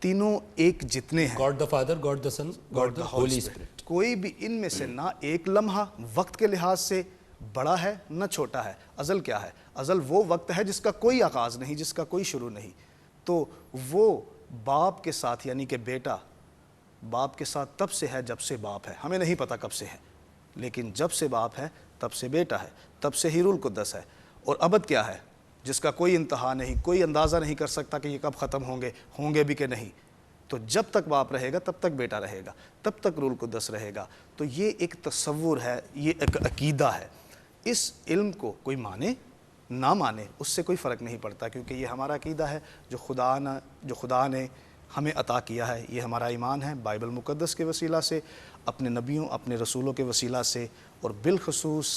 تینوں ایک جتنے ہیں. God the father, God the son, God the holy spirit. کوئی بھی ان میں سے نہ ایک لمحہ وقت کے لحاظ سے بڑا ہے نہ چھوٹا ہے. ازل کیا ہے؟ ازل وہ وقت ہے جس کا کوئی آغاز نہیں, جس کا کوئی شروع نہیں. تو وہ باپ کے ساتھ, یعنی کہ بیٹا باپ کے ساتھ تب سے ہے جب سے باپ ہے. ہمیں نہیں پتہ کب سے ہے, لیکن جب سے باپ ہے تب سے بیٹا ہے, تب سے ہی روح القدس ہے. اور ابد کیا ہے؟ جس کا کوئی انتہا نہیں, کوئی اندازہ نہیں کر سکتا کہ یہ کب ختم ہوں گے بھی کہ نہیں. تو جب تک باپ رہے گا تب تک بیٹا رہے گا, تب تک روح القدس رہے گا. تو یہ ایک تصور ہے, یہ ایک عقیدہ ہے. اس علم کو کوئی مانے نہ مانے اس سے کوئی فرق نہیں پڑتا, کیونکہ یہ ہمارا عقیدہ ہے جو خدا نے ہمیں عطا کیا ہے. یہ ہمارا ایمان ہے بائبل مقدس کے وسیلہ سے, اپنے نبیوں اپنے رسولوں کے وسیلہ سے, اور بالخصوص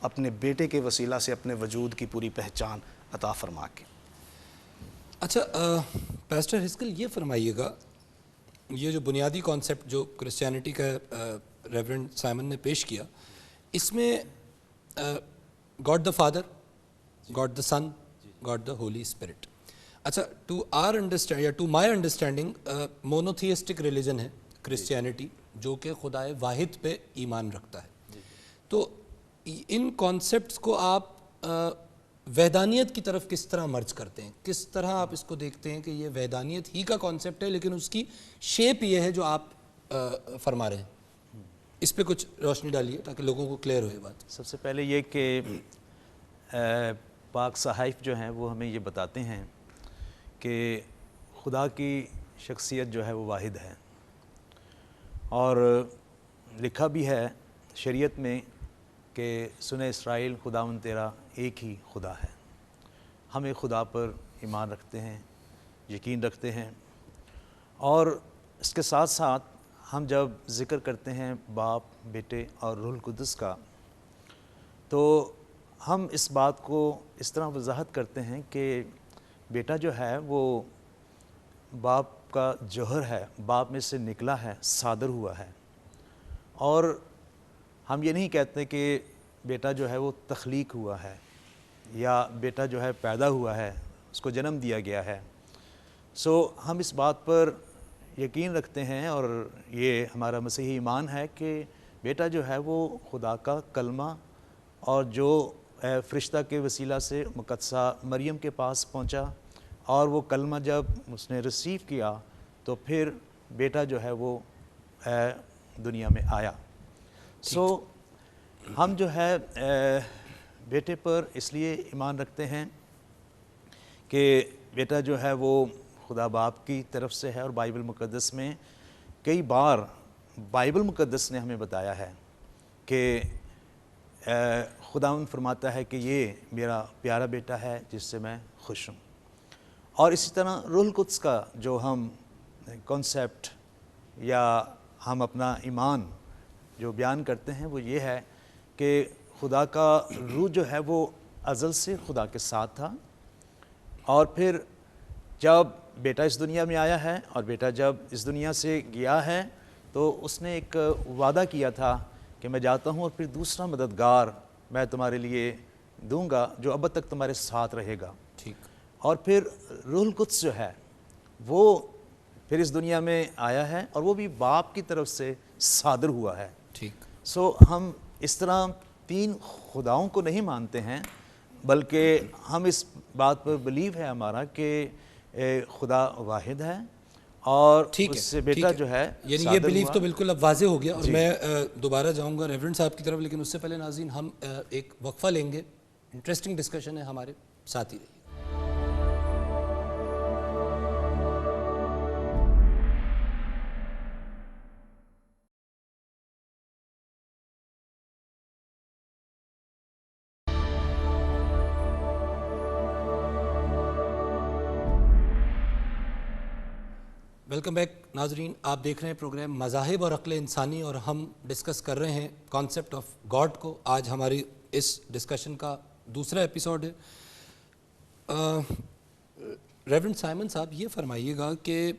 اپنے بیٹے کے وسیلہ سے اپنے وجود کی پوری پہچان عطا فرما کے. اچھا پاسٹر ہسکل, یہ فرمائیے گا, یہ جو بنیادی کانسیپٹ جو کرسچینٹی کا ریورنڈ سائمن نے پیش کیا, اس میں God the father, God the son, God the holy spirit. اچھا, ٹو آر انڈرسٹینڈ یا to my understanding monotheistic religion ہے کرسچینٹی, جو کہ خدائے واحد پہ ایمان رکھتا ہے. تو ان کانسیپٹس کو آپ وحدانیت کی طرف کس طرح مرج کرتے ہیں؟ کس طرح آپ اس کو دیکھتے ہیں کہ یہ وحدانیت ہی کا کانسیپٹ ہے لیکن اس کی شیپ یہ ہے جو آپ فرما رہے ہیں؟ اس پہ کچھ روشنی ڈالیے تاکہ لوگوں کو کلیئر ہوئے بات. سب سے پہلے یہ کہ پاک صحائف جو ہیں وہ ہمیں یہ بتاتے ہیں کہ خدا کی شخصیت جو ہے وہ واحد ہے, اور لکھا بھی ہے شریعت میں کہ سنے اسرائیل خداوند تیرا ایک ہی خدا ہے. ہم ایک خدا پر ایمان رکھتے ہیں, یقین رکھتے ہیں, اور اس کے ساتھ ساتھ ہم جب ذکر کرتے ہیں باپ, بیٹے اور روح القدس کا, تو ہم اس بات کو اس طرح وضاحت کرتے ہیں کہ بیٹا جو ہے وہ باپ کا جوہر ہے, باپ میں سے نکلا ہے, صادر ہوا ہے. اور ہم یہ نہیں کہتے کہ بیٹا جو ہے وہ تخلیق ہوا ہے یا بیٹا جو ہے پیدا ہوا ہے, اس کو جنم دیا گیا ہے. ہم اس بات پر یقین رکھتے ہیں, اور یہ ہمارا مسیحی ایمان ہے کہ بیٹا جو ہے وہ خدا کا کلمہ, اور جو فرشتہ کے وسیلہ سے مقدسہ مریم کے پاس پہنچا, اور وہ کلمہ جب اس نے ریسیو کیا تو پھر بیٹا جو ہے وہ دنیا میں آیا. ہم جو ہے بیٹے پر اس لیے ایمان رکھتے ہیں کہ بیٹا جو ہے وہ خدا باپ کی طرف سے ہے, اور بائبل مقدس میں کئی بار بائبل مقدس نے ہمیں بتایا ہے کہ خداوند فرماتا ہے کہ یہ میرا پیارا بیٹا ہے جس سے میں خوش ہوں. اور اسی طرح روح القدس کا جو ہم کانسیپٹ یا ہم اپنا ایمان جو بیان کرتے ہیں وہ یہ ہے کہ خدا کا روح جو ہے وہ ازل سے خدا کے ساتھ تھا, اور پھر جب بیٹا اس دنیا میں آیا ہے اور بیٹا جب اس دنیا سے گیا ہے تو اس نے ایک وعدہ کیا تھا کہ میں جاتا ہوں اور پھر دوسرا مددگار میں تمہارے لیے دوں گا جو اب تک تمہارے ساتھ رہے گا. ٹھیک. اور پھر روح القدس جو ہے وہ پھر اس دنیا میں آیا ہے, اور وہ بھی باپ کی طرف سے صادر ہوا ہے. ٹھیک. ہم اس طرح تین خداؤں کو نہیں مانتے ہیں, بلکہ ہم اس بات پر بلیو ہے ہمارا کہ خدا واحد ہے, اور اس سے بیٹا جو ہے یعنی یہ بلیف تو بالکل اب واضح ہو گیا. اور میں دوبارہ جاؤں گا ریورنڈ صاحب کی طرف, لیکن اس سے پہلے ناظرین ہم ایک وقفہ لیں گے. انٹرسٹنگ ڈسکشن ہے, ہمارے ساتھ ہی رہیے. ویلکم بیک ناظرین, آپ دیکھ رہے ہیں پروگرام مذاہب اور عقل انسانی, اور ہم ڈسکس کر رہے ہیں کانسیپٹ آف گاڈ کو. آج ہماری اس ڈسکشن کا دوسرا ایپیسوڈ ہے. ریورنڈ سائمن صاحب, یہ فرمائیے گا کہ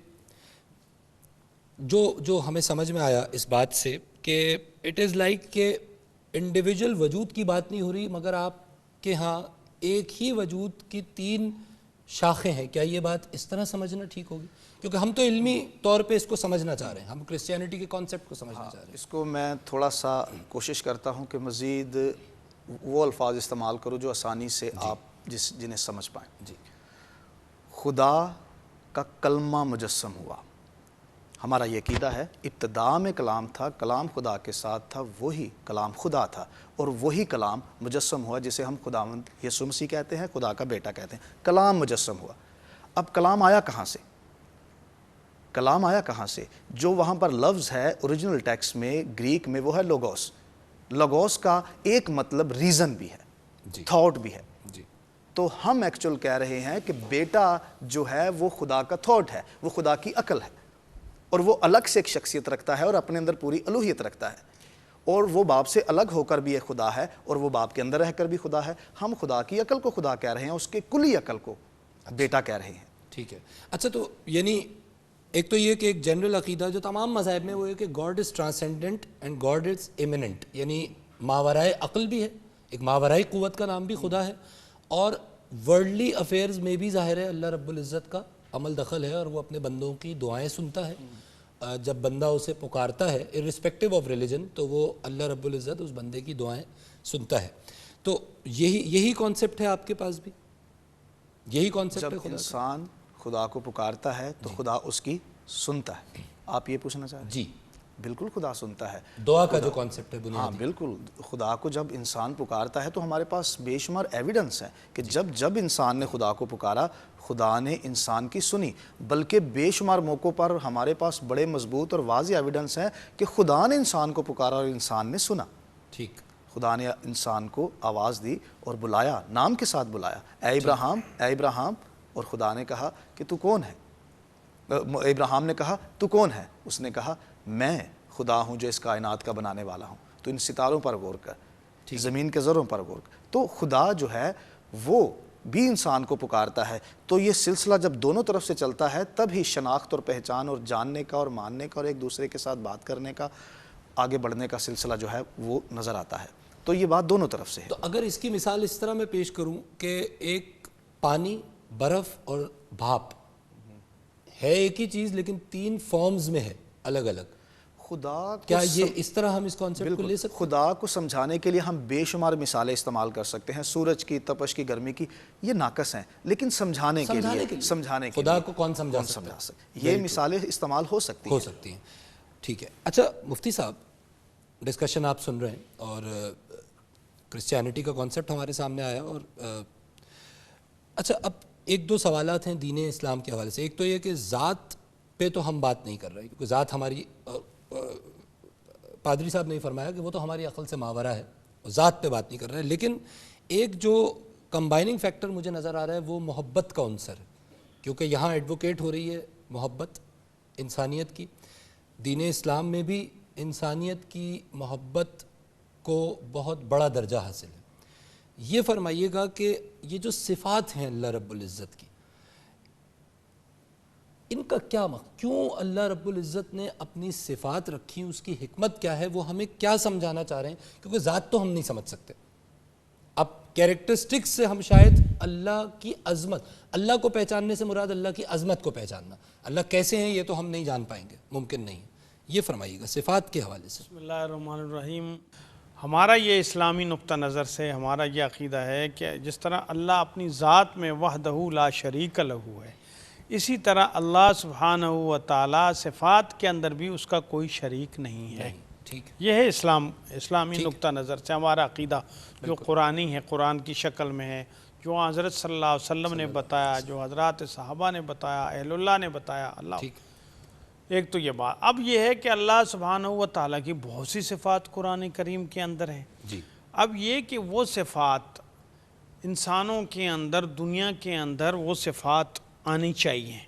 جو ہمیں سمجھ میں آیا اس بات سے کہ اٹ از لائک کہ انڈیویجول وجود کی بات نہیں ہو رہی, مگر آپ کے ہاں ایک ہی وجود کی تین شاخیں ہیں، کیا یہ بات اس طرح سمجھنا ٹھیک ہوگی؟ کیونکہ ہم تو علمی طور پہ اس کو سمجھنا چاہ رہے ہیں، ہم کرسچینٹی کے کانسیپٹ کو سمجھنا چاہ رہے ہیں۔ اس کو میں تھوڑا سا کوشش کرتا ہوں کہ مزید وہ الفاظ استعمال کروں جو آسانی سے آپ جنہیں سمجھ پائیں۔ جی، خدا کا کلمہ مجسم ہوا، ہمارا یہ عقیدہ ہے ابتداء میں کلام تھا، کلام خدا کے ساتھ تھا، وہی کلام خدا تھا، اور وہی کلام مجسم ہوا جسے ہم خداوند یسوع مسیح کہتے ہیں، خدا کا بیٹا کہتے ہیں۔ کلام مجسم ہوا۔ اب کلام آیا کہاں سے؟ کلام آیا کہاں سے؟ جو وہاں پر لفظ ہے اوریجنل ٹیکسٹ میں گریک میں وہ ہے لوگوس۔ لوگوس کا ایک مطلب ریزن بھی ہے، جی، تھاٹ بھی ہے۔ جی، تو ہم ایکچول کہہ رہے ہیں کہ بیٹا جو ہے وہ خدا کا تھاٹ ہے، وہ خدا کی عقل ہے، اور وہ الگ سے ایک شخصیت رکھتا ہے اور اپنے اندر پوری الوہیت رکھتا ہے، اور وہ باپ سے الگ ہو کر بھی ایک خدا ہے اور وہ باپ کے اندر رہ کر بھی خدا ہے۔ ہم خدا کی عقل کو خدا کہہ رہے ہیں، اس کے کلی عقل کو بیٹا کہہ رہے ہیں۔ ٹھیک ہے۔ اچھا، تو یعنی ایک تو یہ کہ ایک جنرل عقیدہ جو تمام مذاہب میں وہ ہے کہ God is transcendent and God is immanent, یعنی ماورائے عقل بھی ہے، ایک ماورائی قوت کا نام بھی خدا ہے، اور ورلڈلی افیئرز میں بھی ظاہر ہے اللہ رب العزت کا عمل دخل ہے، اور وہ اپنے بندوں کی دعائیں سنتا ہے۔ جب بندہ اسے پکارتا ہے irrespective آف ریلیجن، تو وہ اللہ رب العزت اس بندے کی دعائیں سنتا ہے۔ تو یہی کانسیپٹ ہے آپ کے پاس بھی؟ یہی کانسیپٹ ہے جب خدا کا؟ انسان خدا کو پکارتا ہے تو خدا اس کی سنتا ہے۔ آپ یہ پوچھنا چاہ رہے ہیں؟ جی، بالکل خدا سنتا ہے۔ دعا کا جو کانسیپٹ ہے ہاں بنیادی۔ بالکل، خدا کو جب انسان پکارتا ہے تو ہمارے پاس بے شمار ایویڈنس ہے کہ جب انسان نے خدا کو پکارا، خدا نے انسان کی سنی، بلکہ بے شمار موقعوں پر ہمارے پاس بڑے مضبوط اور واضح ایویڈنس ہیں کہ خدا نے انسان کو پکارا اور انسان نے سنا۔ ٹھیک، خدا نے انسان کو آواز دی اور بلایا، نام کے ساتھ بلایا، اے ابراہیم، اے ابراہیم، اور خدا نے کہا کہ تو کون ہے؟ ابراہیم نے کہا تو کون ہے؟ اس نے کہا میں خدا ہوں جو اس کائنات کا بنانے والا ہوں، تو ان ستاروں پر غور کر، زمین کے ذروں پر غور کر۔ تو خدا جو ہے وہ بھی انسان کو پکارتا ہے۔ تو یہ سلسلہ جب دونوں طرف سے چلتا ہے تب ہی شناخت اور پہچان اور جاننے کا اور ماننے کا اور ایک دوسرے کے ساتھ بات کرنے کا، آگے بڑھنے کا سلسلہ جو ہے وہ نظر آتا ہے۔ تو یہ بات دونوں طرف سے ہے۔ تو اگر اس کی مثال اس طرح میں پیش کروں کہ ایک پانی، برف اور بھاپ ہے ایک ہی چیز لیکن تین فارمز میں ہے الگ الگ، خدا کیا یہ اس طرح ہم اس کانسیپٹ کو لے سکتے ہیں؟ خدا کو سمجھانے کے لیے ہم بے شمار مثالیں استعمال کر سکتے ہیں، سورج کی، تپش کی، گرمی کی، یہ ناقص ہیں، لیکن سمجھانے کے لیے خدا کو کون سمجھا سکتا ہے؟ یہ مثالیں استعمال ہو سکتی ہیں۔ ٹھیک ہے۔ اچھا مفتی صاحب، ڈسکشن آپ سن رہے ہیں اور کرسچینٹی کا کانسیپٹ ہمارے سامنے آیا، اور اچھا اب ایک دو سوالات ہیں دین اسلام کے حوالے سے۔ ایک تو یہ کہ ذات پہ تو ہم بات نہیں کر رہے، کیونکہ ذات ہماری، پادری صاحب نے فرمایا کہ وہ تو ہماری عقل سے ماورا ہے، ذات پہ بات نہیں کر رہے، لیکن ایک جو کمبائننگ فیکٹر مجھے نظر آ رہا ہے وہ محبت کا عنصر ہے، کیونکہ یہاں ایڈوکیٹ ہو رہی ہے محبت انسانیت کی۔ دین اسلام میں بھی انسانیت کی محبت کو بہت بڑا درجہ حاصل ہے۔ یہ فرمائیے گا کہ یہ جو صفات ہیں اللہ رب العزت کی، ان کا کیا کیوں اللہ رب العزت نے اپنی صفات رکھی، اس کی حکمت کیا ہے، وہ ہمیں کیا سمجھانا چاہ رہے ہیں؟ کیونکہ ذات تو ہم نہیں سمجھ سکتے، اب کیریکٹرسٹکس سے ہم شاید اللہ کی عظمت، اللہ کو پہچاننے سے مراد اللہ کی عظمت کو پہچاننا، اللہ کیسے ہیں یہ تو ہم نہیں جان پائیں گے، ممکن نہیں۔ یہ فرمائیے گا صفات کے حوالے سے۔ بسم اللہ الرحمن الرحیم۔ ہمارا یہ اسلامی نقطہ نظر سے ہمارا یہ عقیدہ ہے کہ جس طرح اللہ اپنی ذات میں وحدہ لا شریک لہ ہے، اسی طرح اللہ سبحانہ و تعالیٰ صفات کے اندر بھی اس کا کوئی شریک نہیں ہے۔ ٹھیک ہے، یہ ہے اسلامی نقطہ نظر سے ہمارا عقیدہ، جو قرآنی ہے، قرآن کی شکل میں ہے، جو حضرت صلی اللہ علیہ وسلم نے بتایا، جو حضرات صحابہ نے بتایا، اہل اللہ نے بتایا۔ اللہ ایک تو یہ بات۔ اب یہ ہے کہ اللہ سبحانہ و تعالیٰ کی بہت سی صفات قرآن کریم کے اندر ہیں۔ جی، اب یہ کہ وہ صفات انسانوں کے اندر، دنیا کے اندر وہ صفات آنی چاہیے۔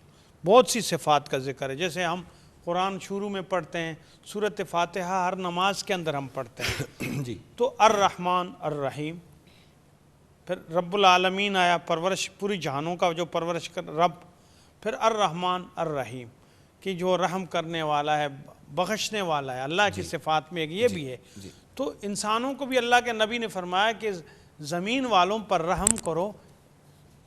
بہت سی صفات کا ذکر ہے، جیسے ہم قرآن شروع میں پڑھتے ہیں، سورۃ فاتحہ ہر نماز کے اندر ہم پڑھتے ہیں، جی، تو الرحمن الرحیم، پھر رب العالمین آیا، پرورش پوری جہانوں کا جو پرورش کر رب، پھر الرحمن الرحیم کہ جو رحم کرنے والا ہے، بخشنے والا ہے۔ اللہ کی صفات میں ایک یہ بھی ہے۔ تو انسانوں کو بھی اللہ کے نبی نے فرمایا کہ زمین والوں پر رحم کرو،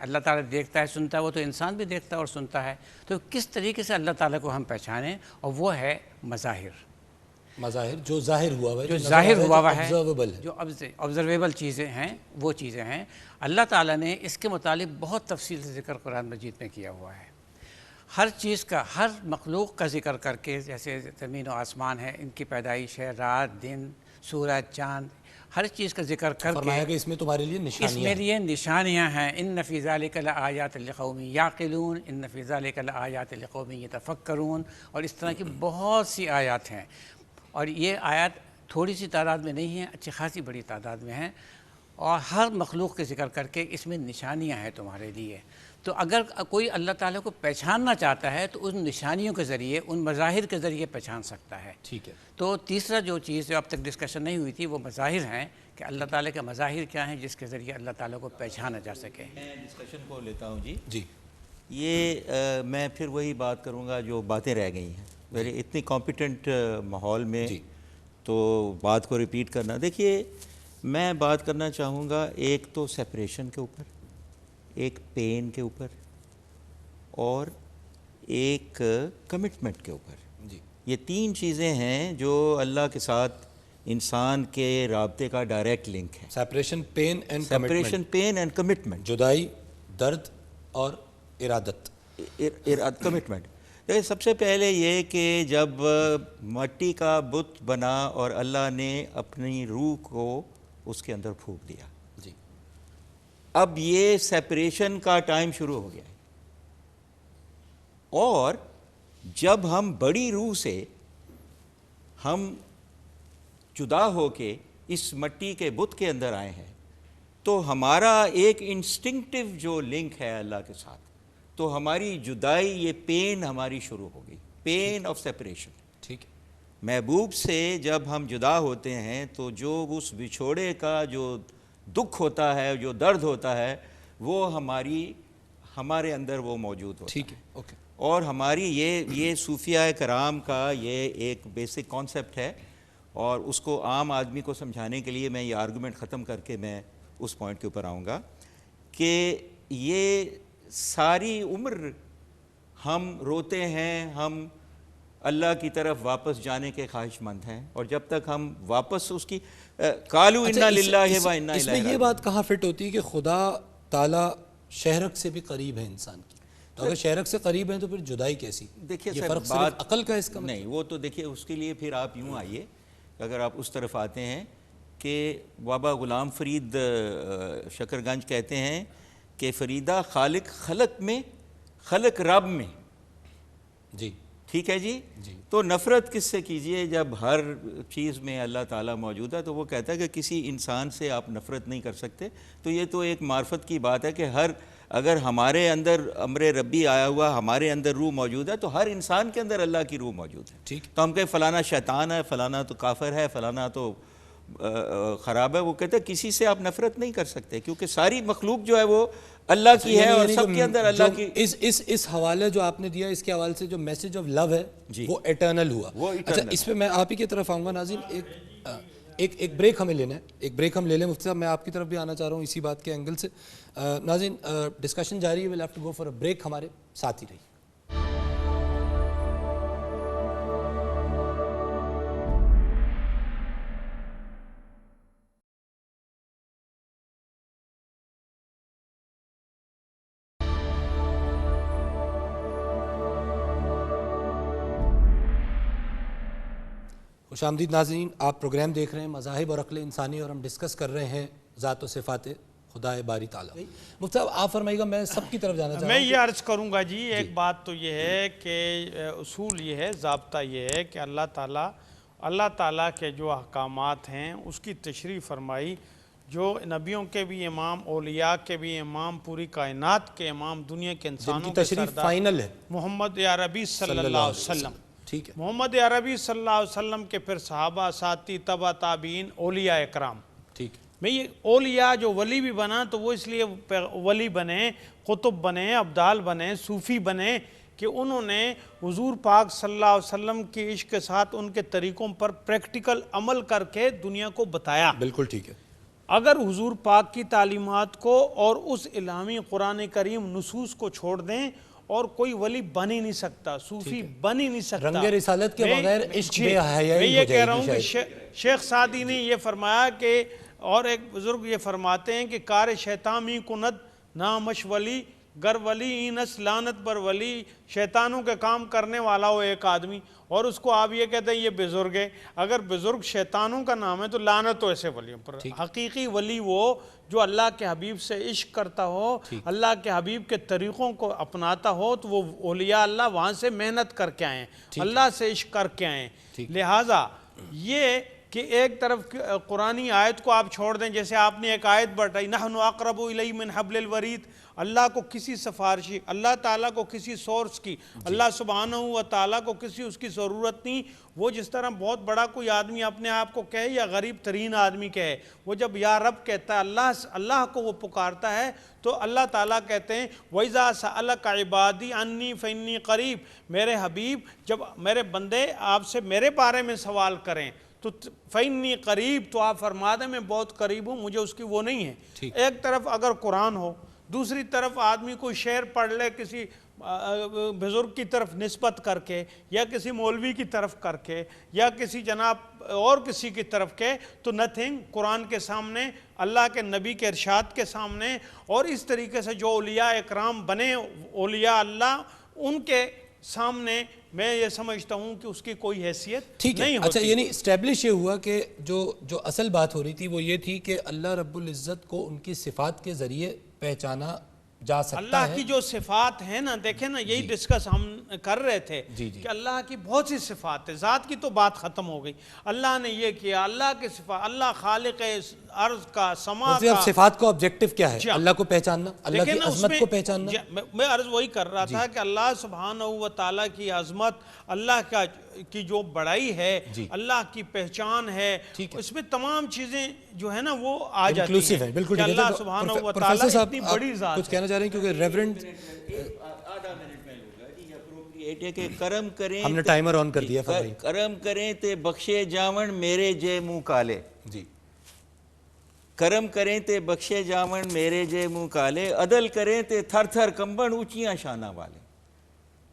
اللہ تعالیٰ دیکھتا ہے سنتا ہے، وہ تو انسان بھی دیکھتا ہے اور سنتا ہے. تو کس طریقے سے اللہ تعالیٰ کو ہم پہچانیں، اور وہ ہے مظاہر. مظاہر جو ظاہر ہوا ہوا ہے، جو ظاہر ہوا ہوا ہے، observable ہے. جو آبزرویبل چیزیں ہیں، وہ چیزیں ہیں. اللہ تعالیٰ نے اس کے متعلق بہت تفصیل سے ذکر قرآن مجید میں کیا ہوا ہے. ہر چیز کا، ہر مخلوق کا ذکر کر کے، جیسے زمین و آسمان ہے، ان کی پیدائش ہے، رات دن، سورج چاند، ہر چیز کا ذکر کر کے فرمایا کہ اس میں تمہارے لیے اس نشانیاں میں ہیں. لیے نشانیاں ہیں. ان فی ذلک لآیات لقوم یعقلون، ان فی ذلک لآیات لقوم یتفکرون، اور اس طرح کی بہت سی آیات ہیں. اور یہ آیات تھوڑی سی تعداد میں نہیں ہیں، اچھی خاصی بڑی تعداد میں ہیں، اور ہر مخلوق کے ذکر کر کے اس میں نشانیاں ہیں تمہارے لیے. تو اگر کوئی اللہ تعالیٰ کو پہچاننا چاہتا ہے تو ان نشانیوں کے ذریعے، ان مظاہر کے ذریعے پہچان سکتا ہے. ٹھیک ہے. تو تیسرا جو چیز جو اب تک ڈسکشن نہیں ہوئی تھی وہ مظاہر ہیں، کہ اللہ تعالیٰ کے مظاہر کیا ہیں جس کے ذریعے اللہ تعالیٰ کو پہچانا جا سکے. میں ڈسکشن کو لیتا ہوں. جی یہ میں پھر وہی بات کروں گا جو باتیں رہ گئی ہیں میرے اتنی کمپیٹنٹ ماحول میں. جی. تو بات کو ریپیٹ کرنا، دیکھیے میں بات کرنا چاہوں گا ایک تو سیپریشن کے اوپر، ایک پین کے اوپر، اور ایک کمٹمنٹ کے اوپر. جی. یہ تین چیزیں ہیں جو اللہ کے ساتھ انسان کے رابطے کا ڈائریکٹ لنک ہے. Separation, pain and separation, pain and commitment. جدائی، درد اور ارادت. کمٹمنٹ. دیکھیں سب سے پہلے یہ کہ جب مٹی کا بت بنا اور اللہ نے اپنی روح کو اس کے اندر پھونک دیا، جی. اب یہ سیپریشن کا ٹائم شروع ہو گیا ہے. اور جب ہم بڑی روح سے ہم جدا ہو کے اس مٹی کے بت کے اندر آئے ہیں تو ہمارا ایک انسٹنکٹیو جو لنک ہے اللہ کے ساتھ، تو ہماری جدائی، یہ پین ہماری شروع ہو گئی، پین آف سیپریشن. ٹھیک ہے. محبوب سے جب ہم جدا ہوتے ہیں تو جو اس بچھوڑے کا جو دکھ ہوتا ہے، جو درد ہوتا ہے، وہ ہمارے اندر وہ موجود ہوتا ہے. ٹھیک ہے. اوکے. اور ہماری یہ صوفیہ کرام کا یہ ایک بیسک کانسیپٹ ہے، اور اس کو عام آدمی کو سمجھانے کے لیے میں یہ آرگومنٹ ختم کر کے میں اس پوائنٹ کے اوپر آؤں گا کہ یہ ساری عمر ہم روتے ہیں، ہم اللہ کی طرف واپس جانے کے خواہش مند ہیں، اور جب تک ہم واپس اس کی قالوا انا للہ و انا الیہ راجعون. اس میں یہ بات کہاں فٹ ہوتی ہے کہ خدا تعالیٰ شہرک سے بھی قریب ہے انسان کی، تو اگر شہرک سے قریب ہیں تو پھر جدائی کیسی؟ دیکھیے یہ سر، فرق صرف عقل کا اس کا نہیں، وہ تو دیکھیے اس کے لیے پھر آپ یوں آئیے، اگر آپ اس طرف آتے ہیں کہ بابا غلام فرید شکر گنج کہتے ہیں کہ فریدہ خالق خلق میں، خلق رب میں. جی. ٹھیک ہے جی. تو نفرت کس سے کیجئے جب ہر چیز میں اللہ تعالیٰ موجود ہے. تو وہ کہتا ہے کہ کسی انسان سے آپ نفرت نہیں کر سکتے. تو یہ تو ایک معرفت کی بات ہے کہ اگر ہمارے اندر امر ربی آیا ہوا، ہمارے اندر روح موجود ہے، تو ہر انسان کے اندر اللہ کی روح موجود ہے. ٹھیک. تو ہم کہیں فلانا شیطان ہے، فلانا تو کافر ہے، فلانا تو خراب ہے. وہ کہتے ہیں کسی سے آپ نفرت نہیں کر سکتے، کیونکہ ساری مخلوق جو ہے وہ اللہ کی ہے، اور سب کے اندر اللہ کی. اس حوالے جو آپ نے دیا، اس کے حوالے سے جو میسج آف لو ہے وہ ایٹرنل ہوا. اچھا، اس پہ میں آپ ہی کی طرف آؤں گا. ناظرین ایک بریک ہمیں لینا ہے، ایک بریک ہم لے لیں. مفتی صاحب میں آپ کی طرف بھی آنا چاہ رہا ہوں اسی بات کے اینگل سے. ناظرین ڈسکشن جاری ہے، we'll have to go for a break. ہمارے ساتھ ہی رہیے. خوش آمدید ناظرین، آپ پروگرام دیکھ رہے ہیں مذاہب اور عقل انسانی، اور ہم ڈسکس کر رہے ہیں ذات و صفات خدا باری تعالیٰ. مفتی صاحب آپ فرمائیے گا، میں سب کی طرف جانا چاہتا ہوں. میں یہ عرض کروں گا جی، ایک بات تو یہ ہے کہ اصول یہ ہے، ضابطہ یہ ہے کہ اللہ تعالیٰ کے جو احکامات ہیں اس کی تشریح فرمائی، جو نبیوں کے بھی امام، اولیاء کے بھی امام، پوری کائنات کے امام، دنیا کے انسانوں کے تشریف سردار فائنل ہے محمد عربی صلی اللہ علیہ وسلم. ٹھیک ہے. محمد عربی صلی اللہ علیہ وسلم کے پھر صحابہ، ساتھی، تبع تابعین، اولیاء اکرام. ٹھیک ہے. میں یہ اولیاء جو ولی بھی بنا تو وہ اس لیے ولی بنے، قطب بنے، ابدال بنے، صوفی بنے کہ انہوں نے حضور پاک صلی اللہ علیہ وسلم کے عشق کے ساتھ ان کے طریقوں پر پریکٹیکل عمل کر کے دنیا کو بتایا. بالکل ٹھیک ہے. اگر حضور پاک کی تعلیمات کو اور اس الہامی قرآن کریم نصوص کو چھوڑ دیں اور کوئی ولی بن ہی نہیں سکتا، صوفی بن ہی نہیں سکتا۔ رنگ رسالت کے بغیر عشق بے حیائی میں یہ ہو کہہ جائے رہا گی ہوں کہ شاید۔ شیخ سعدی نے یہ فرمایا کہ، اور ایک بزرگ یہ فرماتے ہیں کہ کار شیطانی کند نامش ولی گر ولی اینس لانت بر ولی، شیطانوں کے کام کرنے والا ہو ایک آدمی، اور اس کو آپ یہ کہتے ہیں یہ بزرگ ہے۔ اگر بزرگ شیطانوں کا نام ہے تو لعنت ہو ایسے ولیوں پر۔ حقیقی ولی وہ جو اللہ کے حبیب سے عشق کرتا ہو، اللہ کے حبیب کے طریقوں کو اپناتا ہو، تو وہ اولیاء اللہ وہاں سے محنت کر کے آئیں، اللہ سے عشق کر کے آئیں۔ لہٰذا یہ کہ ایک طرف قرآنی آیت کو آپ چھوڑ دیں، جیسے آپ نے ایک آیت بتائی نحن اقرب الیہ من حبل الورید، اللہ کو کسی سفارشی، اللہ تعالیٰ کو کسی سورس کی، اللہ سبحانہ و تعالیٰ کو کسی اس کی ضرورت نہیں۔ وہ جس طرح بہت بڑا کوئی آدمی اپنے آپ کو کہے یا غریب ترین آدمی کہے، وہ جب یا رب کہتا ہے، اللہ کو وہ پکارتا ہے، تو اللہ تعالیٰ کہتے ہیں وَإِذَا سَأَلَكَ عِبَادِي عَنِّي فَإِنِّي قَرِيب، میرے حبیب جب میرے بندے آپ سے میرے بارے میں سوال کریں تو فَإِنِّي قَرِيب، تو آپ فرما دیں میں بہت قریب ہوں، مجھے اس کی وہ نہیں ہے۔ ایک طرف اگر قرآن ہو، دوسری طرف آدمی کوئی شعر پڑھ لے کسی بزرگ کی طرف نسبت کر کے، یا کسی مولوی کی طرف کر کے، یا کسی جناب اور کسی کی طرف کے، تو نتھنگ قرآن کے سامنے، اللہ کے نبی کے ارشاد کے سامنے، اور اس طریقے سے جو اولیاء اکرام بنے اولیاء اللہ، ان کے سامنے میں یہ سمجھتا ہوں کہ اس کی کوئی حیثیت نہیں ہوتی۔ اچھا، یعنی اسٹیبلش یہ ہوا کہ جو اصل بات ہو رہی تھی وہ یہ تھی کہ اللہ رب العزت کو ان کی صفات کے ذریعے پہچانا جا سکتا ہے۔ اللہ کی جو صفات ہیں نا، دیکھیں نا، یہی ڈسکس ہم کر رہے تھے کہ اللہ کی بہت سی صفات ہیں، ذات کی تو بات ختم ہو گئی، اللہ نے یہ کیا، اللہ کی صفات، اللہ خالق ارض کا، سما کا۔ صفات کا آبجیکٹیو کیا ہے؟ اللہ کو پہچاننا، اللہ کی عظمت کو پہچاننا۔ میں عرض وہی کر رہا تھا کہ اللہ سبحانہ و تعالیٰ کی عظمت، اللہ کی جو بڑائی ہے، اللہ کی پہچان ہے، اس میں تمام چیزیں جو ہے نا وہ آ جاتی ہیں کہ اللہ سبحانہ و تعالیٰ اتنی بڑی ذات ہے۔ کچھ کہنا چاہ رہے ہیں کیونکہ ریورنڈ کہ کرم کریں، ہم نے ٹائمر آن کر دیا، کرم کریں تے بخشے جاون میرے جے منہ کالے، جی کرم کریں تے بخشے جاون میرے جے منہ کالے، عدل کریں تے تھر تھر کمبن اونچیاں شانہ والے۔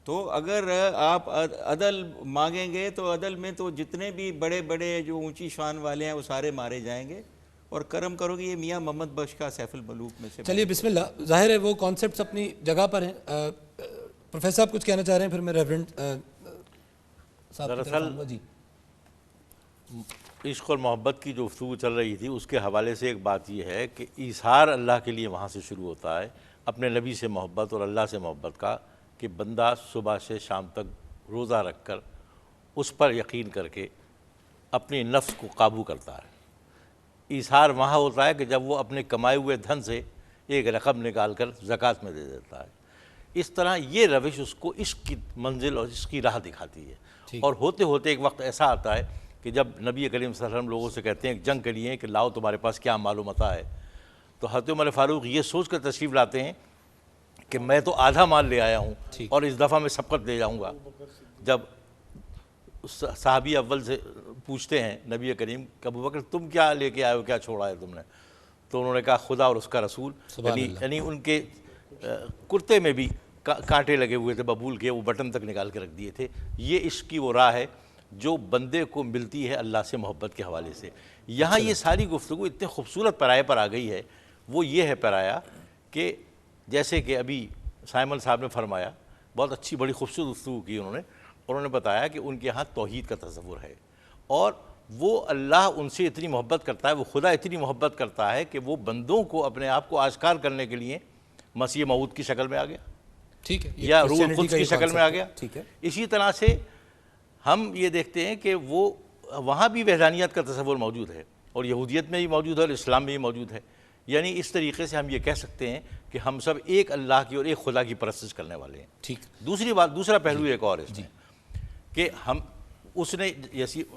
تو اگر آپ عدل مانگیں گے تو عدل میں تو جتنے بھی بڑے بڑے جو اونچی شان والے ہیں وہ سارے مارے جائیں گے، اور کرم کرو گے، یہ میاں محمد بخش کا سیف الملوک میں سے۔ چلیے بسم اللہ، ظاہر ہے وہ کانسیپٹس اپنی جگہ پر ہیں۔ پروفیسر صاحب کچھ کہنا چاہ رہے ہیں، پھر میں ریورنڈ صاحب کی طرف آؤں گا۔ جی، عشق اور محبت کی جو گفتگو چل رہی تھی اس کے حوالے سے ایک بات یہ ہے کہ اظہار اللہ کے لیے وہاں سے شروع ہوتا ہے، اپنے نبی سے محبت اور اللہ سے محبت کا، کہ بندہ صبح سے شام تک روزہ رکھ کر اس پر یقین کر کے اپنی نفس کو قابو کرتا ہے۔ اظہار وہاں ہوتا ہے کہ جب وہ اپنے کمائے ہوئے دھن سے ایک رقم نکال کر زکوٰۃ میں دے دیتا ہے۔ اس طرح یہ روش اس کو عشق کی منزل اور عشق کی راہ دکھاتی ہے، اور ہوتے ہوتے ایک وقت ایسا آتا ہے کہ جب نبی کریم صلی اللہ علیہ وسلم لوگوں سے کہتے ہیں ایک جنگ کے لیے کہ لاؤ تمہارے پاس کیا معلومات ہے، تو حضرت عمر فاروق یہ سوچ کر تشریف لاتے ہیں کہ میں تو آدھا مال لے آیا ہوں اور اس دفعہ میں سبقت لے جاؤں گا۔ جب صحابی اول سے پوچھتے ہیں نبی کریم کہ ابو بکر تم کیا لے کے آئے ہو، کیا چھوڑا ہے تم نے، تو انہوں نے کہا خدا اور اس کا رسول، یعنی ان کے کرتے میں بھی کانٹے لگے ہوئے تھے ببول کے، وہ بٹن تک نکال کے رکھ دیے تھے۔ یہ عشق کی وہ راہ ہے جو بندے کو ملتی ہے اللہ سے محبت کے حوالے سے۔ یہاں یہ ساری گفتگو اتنے خوبصورت پرائے پر آ گئی ہے، وہ یہ ہے پرایا کہ جیسے کہ ابھی سائمن صاحب نے فرمایا، بہت اچھی بڑی خوبصورت گفتگو کی انہوں نے بتایا کہ ان کے ہاں توحید کا تصور ہے، اور وہ اللہ ان سے اتنی محبت کرتا ہے، وہ خدا اتنی محبت کرتا ہے کہ وہ بندوں کو اپنے آپ کو آشکار کرنے کے لیے مسیح موعود کی شکل میں آ گیا، ٹھیک ہے، یا روح القدس کی شکل میں آ گیا۔ ٹھیک ہے، اسی طرح سے ہم یہ دیکھتے ہیں کہ وہ وہاں بھی وحدانیت کا تصور موجود ہے، اور یہودیت میں بھی موجود ہے اور اسلام میں بھی موجود ہے۔ یعنی اس طریقے سے ہم یہ کہہ سکتے ہیں کہ ہم سب ایک اللہ کی اور ایک خدا کی پرستش کرنے والے ہیں۔ ٹھیک، دوسرا پہلو ایک اور اس میں کہ اس نے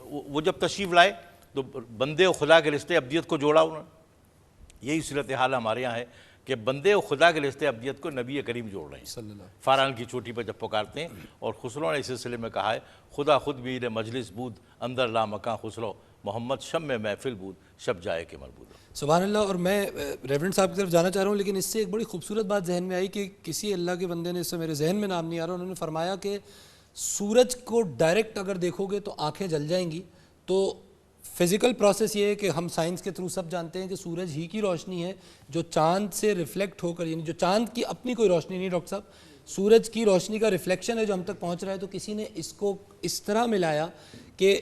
وہ جب تشریف لائے تو بندے و خدا کے رشتے ابدیت کو جوڑا انہوں نے۔ یہی صورتحال ہمارے یہاں ہے کہ بندے و خدا کے رشتے ابدیت کو نبی کریم جوڑ رہے ہیں۔ فاران کی چوٹی پر جب پکارتے ہیں، اور خسرو نے اس سلسلے میں کہا ہے خدا خود میر مجلس بود اندر لا مکاں خسرو، محمد شم میں محفل بود شب جائے کہ مربوطہ. سبحان اللہ. اور میں ریورنڈ صاحب کی طرف جانا چاہ رہا ہوں، لیکن اس سے ایک بڑی خوبصورت بات ذہن میں آئی کہ کسی اللہ کے بندے نے، اس سے میرے ذہن میں نام نہیں آ رہا، انہوں نے فرمایا کہ سورج کو ڈائریکٹ اگر دیکھو گے تو آنکھیں جل جائیں گی. تو فزیکل پروسیس یہ ہے کہ ہم سائنس کے تھرو سب جانتے ہیں کہ سورج ہی کی روشنی ہے جو چاند سے ریفلیکٹ ہو کر، یعنی جو چاند کی اپنی کوئی روشنی نہیں ڈاکٹر صاحب، سورج کی روشنی کا ریفلیکشن ہے جو ہم تک پہنچ رہا ہے. تو کسی نے اس کو اس طرح ملایا کہ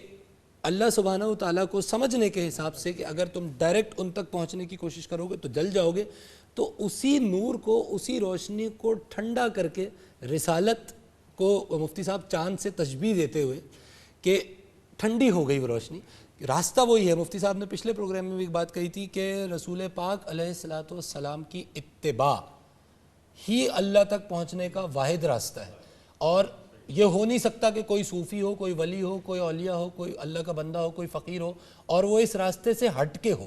اللہ سبحانہ و تعالیٰ کو سمجھنے کے حساب سے کہ اگر تم ڈائریکٹ ان تک پہنچنے کی کوشش کرو گے تو جل جاؤ گے. تو اسی نور کو، اسی روشنی کو ٹھنڈا کر کے رسالت کو مفتی صاحب چاند سے تشبیہ دیتے ہوئے کہ ٹھنڈی ہو گئی وہ روشنی. راستہ وہی ہے. مفتی صاحب نے پچھلے پروگرام میں بھی ایک بات کہی تھی کہ رسول پاک علیہ الصلوۃ والسلام کی اتباع ہی اللہ تک پہنچنے کا واحد راستہ ہے. اور یہ ہو نہیں سکتا کہ کوئی صوفی ہو، کوئی ولی ہو، کوئی اولیاء ہو، کوئی اللہ کا بندہ ہو، کوئی فقیر ہو اور وہ اس راستے سے ہٹ کے ہو.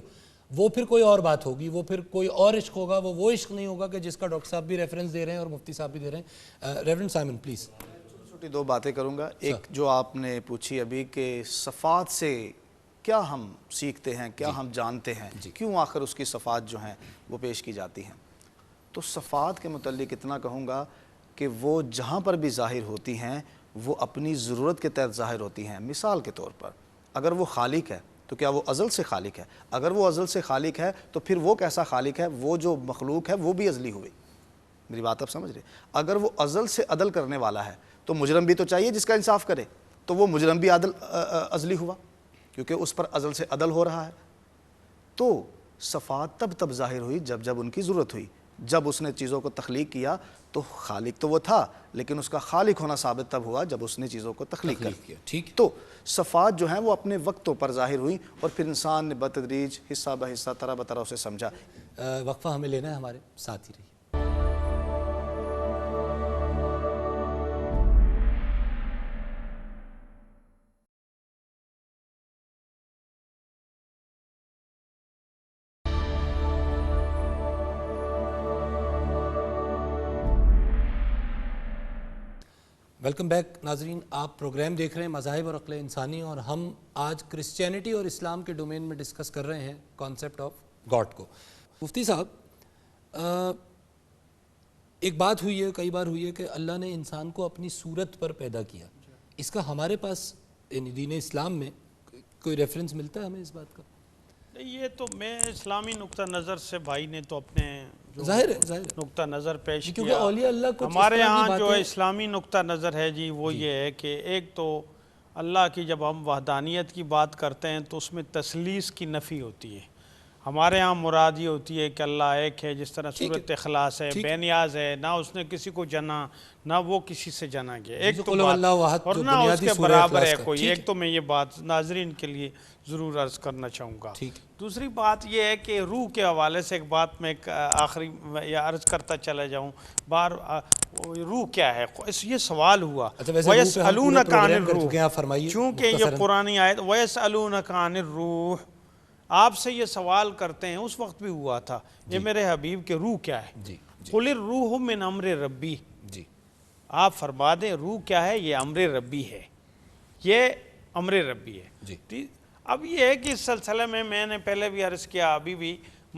وہ پھر کوئی اور بات ہوگی، وہ پھر کوئی اور عشق ہوگا. وہ عشق نہیں ہوگا کہ جس کا ڈاکٹر صاحب بھی ریفرنس دے رہے ہیں اور مفتی صاحب بھی دے رہے ہیں. Reverend Simon please. چھوٹی دو باتیں کروں گا. ایک جو آپ نے پوچھی ابھی کہ صفات سے کیا ہم سیکھتے ہیں، کیا ہم جانتے ہیں، کیوں آخر اس کی صفات جو ہیں وہ پیش کی جاتی ہیں. تو صفات کے متعلق اتنا کہوں گا کہ وہ جہاں پر بھی ظاہر ہوتی ہیں وہ اپنی ضرورت کے تحت ظاہر ہوتی ہیں. مثال کے طور پر اگر وہ خالق ہے تو کیا وہ ازل سے خالق ہے؟ اگر وہ ازل سے خالق ہے تو پھر وہ کیسا خالق ہے؟ وہ جو مخلوق ہے وہ بھی ازلی ہوئی. میری بات آپ سمجھ رہے؟ اگر وہ ازل سے عدل کرنے والا ہے تو مجرم بھی تو چاہیے جس کا انصاف کرے. تو وہ مجرم بھی ازلی ہوا کیونکہ اس پر ازل سے عدل ہو رہا ہے. تو صفات تب ظاہر ہوئی جب ان کی ضرورت ہوئی. جب اس نے چیزوں کو تخلیق کیا تو خالق تو وہ تھا، لیکن اس کا خالق ہونا ثابت تب ہوا جب اس نے چیزوں کو تخلیق کیا. ٹھیک. تو صفات جو ہیں وہ اپنے وقتوں پر ظاہر ہوئی اور پھر انسان نے بتدریج حصہ بہ حصہ طرح بطرح اسے سمجھا. وقفہ ہمیں لینا ہے، ہمارے ساتھ ہی رہیے. ویلکم بیک ناظرین. آپ پروگرام دیکھ رہے ہیں مذاہب اور عقل انسانی، اور ہم آج کرسچینٹی اور اسلام کے ڈومین میں ڈسکس کر رہے ہیں کانسیپٹ آف گاڈ کو. مفتی صاحب، ایک بات ہوئی ہے، کئی بار ہوئی ہے کہ اللہ نے انسان کو اپنی صورت پر پیدا کیا. اس کا ہمارے پاس یعنی دین اسلام میں کوئی ریفرنس ملتا ہے ہمیں اس بات کا؟ یہ تو میں اسلامی نقطہ نظر سے بھائی نے تو اپنے ظاہر ہے نقطہ نظر پیش کیونکہ کیا. اولیاء اللہ کو ہمارے ہاں جو اسلامی نقطہ نظر ہے جی وہ یہ ہے کہ ایک تو اللہ کی جب ہم وحدانیت کی بات کرتے ہیں تو اس میں تثلیث کی نفی ہوتی ہے. ہمارے ہاں مراد یہ ہوتی ہے کہ اللہ ایک ہے، جس طرح سورۃ اخلاص ہے، بے نیاز ہے، نہ اس نے کسی کو جنا نہ وہ کسی سے جنا گیا، ایک تو بات، اور نہ اس کے برابر ہے کوئی. ایک تو میں یہ بات ناظرین کے لیے ضرور عرض کرنا چاہوں گا. دوسری بات یہ ہے کہ روح کے حوالے سے ایک بات میں آخری یا عرض کرتا چلا جاؤں. روح کیا ہے؟ یہ سوال ہوا وَيَسْأَلُونَكَ عَنِ الرُّوحِ، چونکہ یہ قرآنی آیت وَيَسْأَلُونَكَ عَنِ الرُّوحِ آپ سے یہ سوال کرتے ہیں، اس وقت بھی ہوا تھا. یہ میرے حبیب کے روح کیا ہے؟ قُلِ الرُّوحُ مِنْ أَمْرِ رَبِّي، آپ فرما دیں روح کیا ہے؟ یہ امر ربی ہے، یہ امر ربی ہے. اب یہ ہے کہ اس سلسلے میں نے پہلے بھی عرض کیا، ابھی بھی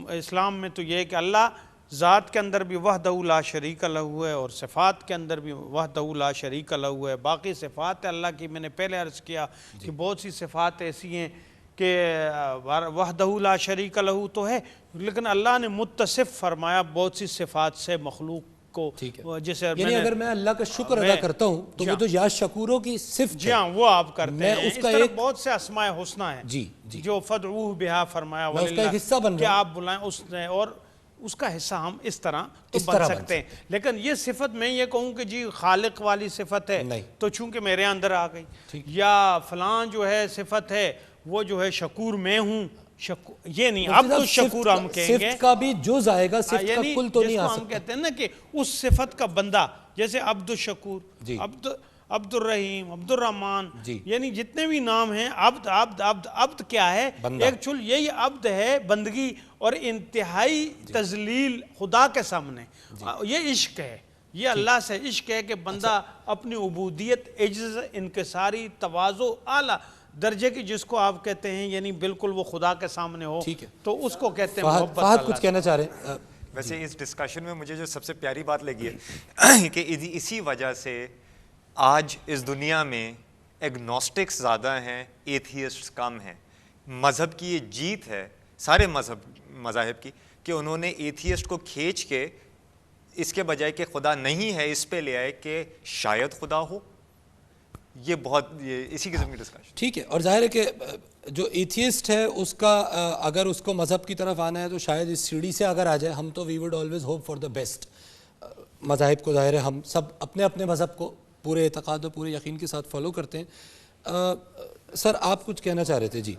اسلام میں تو یہ ہے کہ اللہ ذات کے اندر بھی وحدہ لا شریک لہ ہے اور صفات کے اندر بھی وحدہ لا شریک لہ ہے. باقی صفات اللہ کی میں نے پہلے عرض کیا کہ بہت سی صفات ایسی ہیں کہ وحدہ لا شریک لہ تو ہے، لیکن اللہ نے متصف فرمایا بہت سی صفات سے مخلوق کو. جیسے یعنی اگر میں اللہ کا شکر ادا کرتا ہوں تو وہ جو یا شکوروں کی صفت جی ہاں وہ آپ کرتے ہیں. اس طرح بہت سے اسماء حسنہ ہیں جو فدعوہ بہا فرمایا وللہ کہ آپ بلائیں اس نے، اور اس کا حصہ ہم اس طرح تو بن سکتے ہیں. لیکن یہ صفت میں یہ کہوں کہ جی خالق والی صفت ہے تو چونکہ میرے اندر آ گئی، یا فلان جو ہے صفت ہے وہ جو ہے شکور میں ہوں، یہ نہیں. اب تو شکور ہم کہیں گے، صفت کا بھی جز آئے گا، صفت کا کل تو نہیں آ سکتا. ہم کہتے ہیں نا کہ اس صفت کا بندہ، جیسے عبد الشکور، عبد الرحیم، عبد الرحمن، یعنی جتنے بھی نام ہیں. عبد کیا ہے؟ ایکچول یہی عبد ہے، بندگی اور انتہائی تذلیل خدا کے سامنے. یہ عشق ہے، یہ اللہ سے عشق ہے کہ بندہ اپنی عبودیت، عجز، انکساری، تواضع، اعلیٰ درجے کی جس کو آپ کہتے ہیں یعنی بالکل وہ خدا کے سامنے ہو ٹھیک ہے، تو اس کو کہتے ہیں محبت فہد اللہ کچھ کہنا چاہ رہے ہیں؟ ویسے اس ڈسکشن میں مجھے جو سب سے پیاری بات لگی ہے کہ اسی وجہ سے آج اس دنیا میں ایگنوسٹکس زیادہ ہیں، ایتھیسٹس کم ہیں. مذہب کی یہ جیت ہے سارے مذاہب کی کہ انہوں نے ایتھیسٹ کو کھینچ کے اس کے بجائے کہ خدا نہیں ہے اس پہ لے آئے کہ شاید خدا ہو. یہ اسی قسم کی ڈسکشن. ٹھیک ہے، اور ظاہر ہے کہ جو ایتھیسٹ ہے اس کا اگر اس کو مذہب کی طرف آنا ہے تو شاید اس سیڑھی سے اگر آ جائے. ہم تو we would always hope for the best. مذاہب کو ظاہر ہے ہم سب اپنے اپنے مذہب کو پورے اعتقاد اور پورے یقین کے ساتھ فالو کرتے ہیں. سر آپ کچھ کہنا چاہ رہے تھے؟ جی.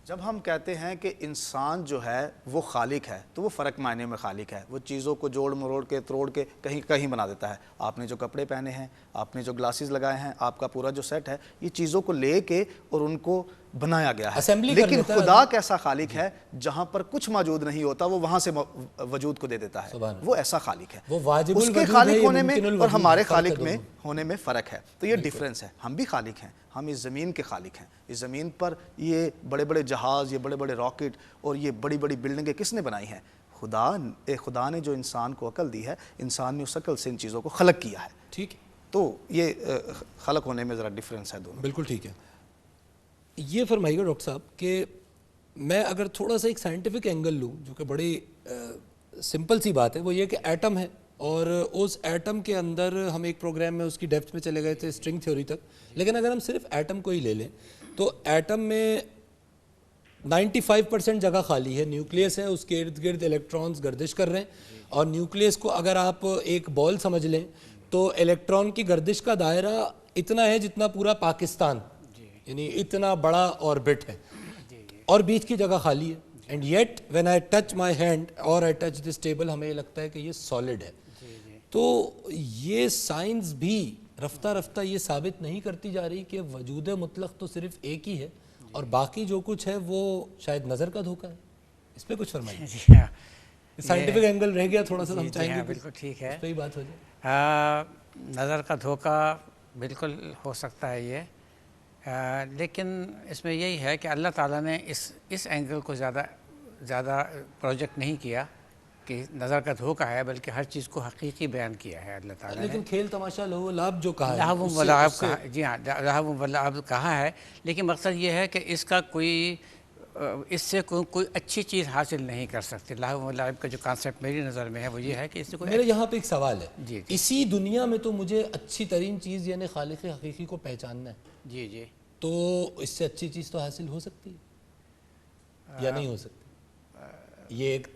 جب ہم کہتے ہیں کہ انسان جو ہے وہ خالق ہے تو وہ فرق معنی میں خالق ہے. وہ چیزوں کو جوڑ مروڑ کے توڑ کے کہیں کہیں بنا دیتا ہے. آپ نے جو کپڑے پہنے ہیں، آپ نے جو گلاسز لگائے ہیں، آپ کا پورا جو سیٹ ہے، یہ چیزوں کو لے کے اور ان کو بنایا گیا ہے. لیکن خدا کیسا خالق ہے جہاں پر کچھ موجود نہیں ہوتا وہ وہاں سے وجود کو دے دیتا ہے. وہ ایسا خالق ہے. اس کے خالق ہونے میں اور ہمارے خالق میں ہونے میں فرق ہے. تو یہ ڈیفرنس ہے. ہم بھی خالق ہیں، ہم اس زمین کے خالق ہیں. اس زمین پر یہ بڑے بڑے جہاز، یہ بڑے بڑے راکٹ اور یہ بڑی بڑی بلڈنگیں کس نے بنائی ہیں؟ خدا نے جو انسان کو عقل دی ہے، انسان نے اس عقل سے ان چیزوں کو خلق کیا ہے. ٹھیک ہے، تو یہ خلق ہونے میں ذرا ڈیفرنس ہے دونوں. بالکل ٹھیک ہے. یہ فرمائیے گا ڈاکٹر صاحب کہ میں اگر تھوڑا سا ایک سائنٹیفک اینگل لوں جو کہ بڑی سمپل سی بات ہے، وہ یہ کہ ایٹم ہے اور اس ایٹم کے اندر ہم ایک پروگرام میں اس کی ڈیپتھ میں چلے گئے تھے اسٹرنگ تھیوری تک. لیکن اگر ہم صرف ایٹم کو ہی لے لیں تو ایٹم میں 95% جگہ خالی ہے. نیوکلیس ہے، اس کے ارد گرد الیکٹرانز گردش کر رہے ہیں. اور نیوکلیس کو اگر آپ ایک بال سمجھ لیں تو الیکٹران کی گردش کا دائرہ اتنا ہے جتنا پورا پاکستان، یعنی اتنا بڑا آربٹ ہے، اور بیچ کی جگہ خالی ہے. And yet when I touch my hand اور آئی ٹچ دس ٹیبل، ہمیں یہ لگتا ہے کہ یہ سالڈ ہے. تو یہ سائنس بھی رفتہ رفتہ یہ ثابت نہیں کرتی جا رہی کہ وجود مطلق تو صرف ایک ہی ہے اور باقی جو کچھ ہے وہ شاید نظر کا دھوکہ ہے. اس پہ کچھ فرمائیے. سائنٹیفک اینگل رہ گیا تھوڑا سا، ہم چاہیں گے بالکل ٹھیک ہے، اس پہ ہی بات ہو جائے. نظر کا دھوکہ بالکل ہو سکتا ہے یہ، لیکن اس میں یہی ہے کہ اللہ تعالیٰ نے اس اینگل کو زیادہ پروجیکٹ نہیں کیا کہ نظر کا دھوکہ ہے، بلکہ ہر چیز کو حقیقی بیان کیا ہے اللہ تعالیٰ نے. لیکن کھیل تماشا لہو و لعب جو کہا ہے، لہو و لعب کہا، جی ہاں لہو و لعب کہا ہے، لیکن مقصد یہ ہے کہ اس کا اس سے کوئی اچھی چیز حاصل نہیں کر سکتے. لہو و لعب کا جو کانسیپٹ میری نظر میں ہے وہ یہ ہے کہ اس سے کوئی میرے یہاں پہ ایک سوال ہے. جی اسی دنیا میں تو مجھے اچھی ترین چیز یعنی خالق حقیقی کو پہچاننا ہے. جی تو اس سے اچھی چیز تو حاصل ہو سکتی ہے یا نہیں ہو سکتی؟ یہ ایک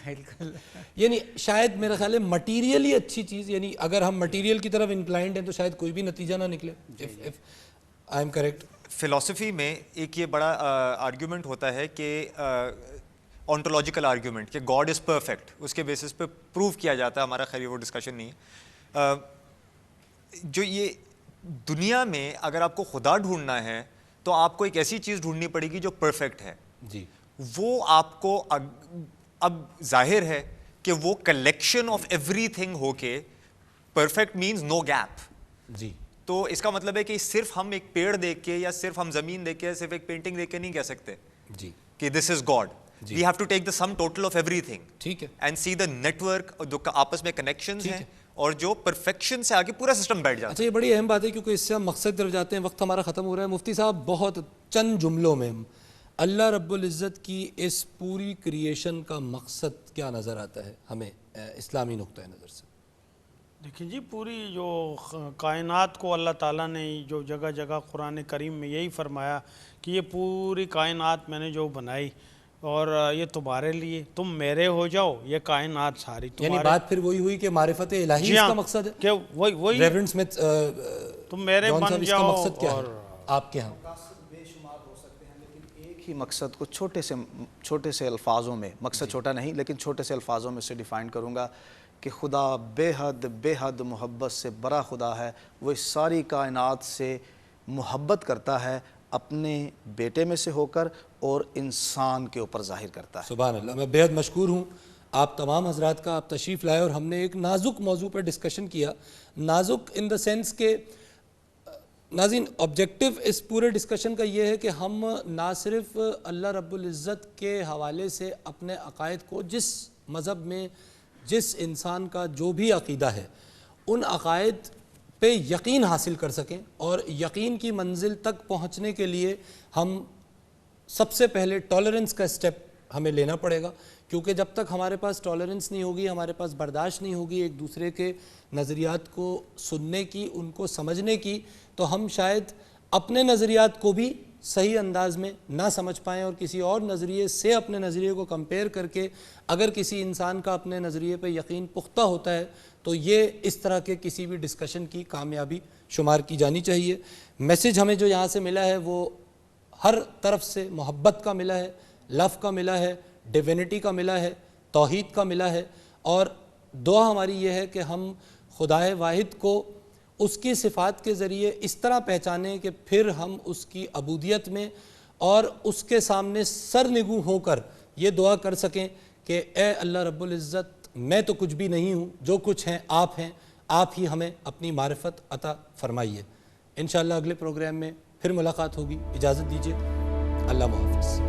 بالکل، یعنی شاید میرا خیال ہے مٹیریلی اچھی چیز، یعنی اگر ہم مٹیریل کی طرف انکلائنڈ ہیں تو شاید کوئی بھی نتیجہ نہ نکلے. I am correct. فلسفی میں ایک یہ بڑا آرگیومنٹ ہوتا ہے کہ آنٹولوجیکل آرگیومنٹ کہ گاڈ از پرفیکٹ، اس کے بیسس پہ پروو کیا جاتا ہے. ہمارا خیر وہ ڈسکشن نہیں ہے. جو یہ دنیا میں اگر آپ کو خدا ڈھونڈنا ہے تو آپ کو ایک ایسی چیز ڈھونڈنی پڑے گی جو پرفیکٹ ہے. جی، وہ آپ کو اب ظاہر ہے کہ وہ کلیکشن آف ایوری تھنگ ہو کے پرفیکٹ مینز نو گیپ. جی، تو اس کا مطلب ہے کہ صرف ہم ایک پیڑ دیکھ کے یا صرف ہم زمین دیکھ کے یا صرف ایک پینٹنگ دیکھ کے نہیں کہہ سکتے جی کہ this is God. We have to take the sum total of ایوری تھنگ. ٹھیک ہے. And see the network جو آپس میں کنیکشنز ہیں اور جو پرفیکشن سے آگے پورا سسٹم بیٹھ جاتا ہے. اچھا، یہ بڑی اہم بات ہے کیونکہ اس سے ہم مقصد طرف جاتے ہیں. وقت ہمارا ختم ہو رہا ہے. مفتی صاحب بہت چند جملوں میں اللہ رب العزت کی اس پوری کریشن کا مقصد کیا نظر آتا ہے ہمیں اسلامی نقطہ نظر سے؟ دیکھیں جی، پوری جو کائنات کو اللہ تعالیٰ نے جو جگہ جگہ قرآن کریم میں یہی فرمایا کہ یہ پوری کائنات میں نے جو بنائی اور یہ تمہارے لیے، تم میرے ہو جاؤ، یہ کائنات ساری تمہارے. یعنی بات پھر وہی ہوئی کہ معرفت الہی اس کا مقصد ہے کہ وہی ریورنڈ سمتھ تم میرے بن جاؤ. مقصد کیا ہے آپ کے ہاں؟ بے شمار ہو سکتے ہیں لیکن ایک ہی مقصد کو چھوٹے سے الفاظوں میں، مقصد چھوٹا نہیں لیکن چھوٹے سے الفاظوں میں سے ڈیفائن کروں گا کہ خدا بے حد محبت سے بڑا خدا ہے. وہ اس ساری کائنات سے محبت کرتا ہے اپنے بیٹے میں سے ہو کر اور انسان کے اوپر ظاہر کرتا ہے. سبحان اللہ. میں بے حد مشکور ہوں آپ تمام حضرات کا، آپ تشریف لائے اور ہم نے ایک نازک موضوع پر ڈسکشن کیا. نازک ان دا سینس کہ ناظرین آبجیکٹو اس پورے ڈسکشن کا یہ ہے کہ ہم نہ صرف اللہ رب العزت کے حوالے سے اپنے عقائد کو جس مذہب میں جس انسان کا جو بھی عقیدہ ہے ان عقائد پہ یقین حاصل کر سکیں، اور یقین کی منزل تک پہنچنے کے لیے ہم سب سے پہلے ٹالرنس کا اسٹیپ ہمیں لینا پڑے گا، کیونکہ جب تک ہمارے پاس ٹالرنس نہیں ہوگی، ہمارے پاس برداشت نہیں ہوگی ایک دوسرے کے نظریات کو سننے کی، ان کو سمجھنے کی، تو ہم شاید اپنے نظریات کو بھی صحیح انداز میں نہ سمجھ پائیں، اور کسی اور نظریے سے اپنے نظریے کو کمپیئر کر کے اگر کسی انسان کا اپنے نظریے پہ یقین پختہ ہوتا ہے تو یہ اس طرح کے کسی بھی ڈسکشن کی کامیابی شمار کی جانی چاہیے۔ میسج ہمیں جو یہاں سے ملا ہے وہ ہر طرف سے محبت کا ملا ہے، لو کا ملا ہے، ڈیوینٹی کا ملا ہے، توحید کا ملا ہے، اور دعا ہماری یہ ہے کہ ہم خدائے واحد کو اس کی صفات کے ذریعے اس طرح پہچانیں کہ پھر ہم اس کی عبودیت میں اور اس کے سامنے سر نگوں ہو کر یہ دعا کر سکیں کہ اے اللہ رب العزت، میں تو کچھ بھی نہیں ہوں، جو کچھ ہیں، آپ ہی ہمیں اپنی معرفت عطا فرمائیے۔ انشاءاللہ اگلے پروگرام میں پھر ملاقات ہوگی، اجازت دیجیے، اللہ حافظ۔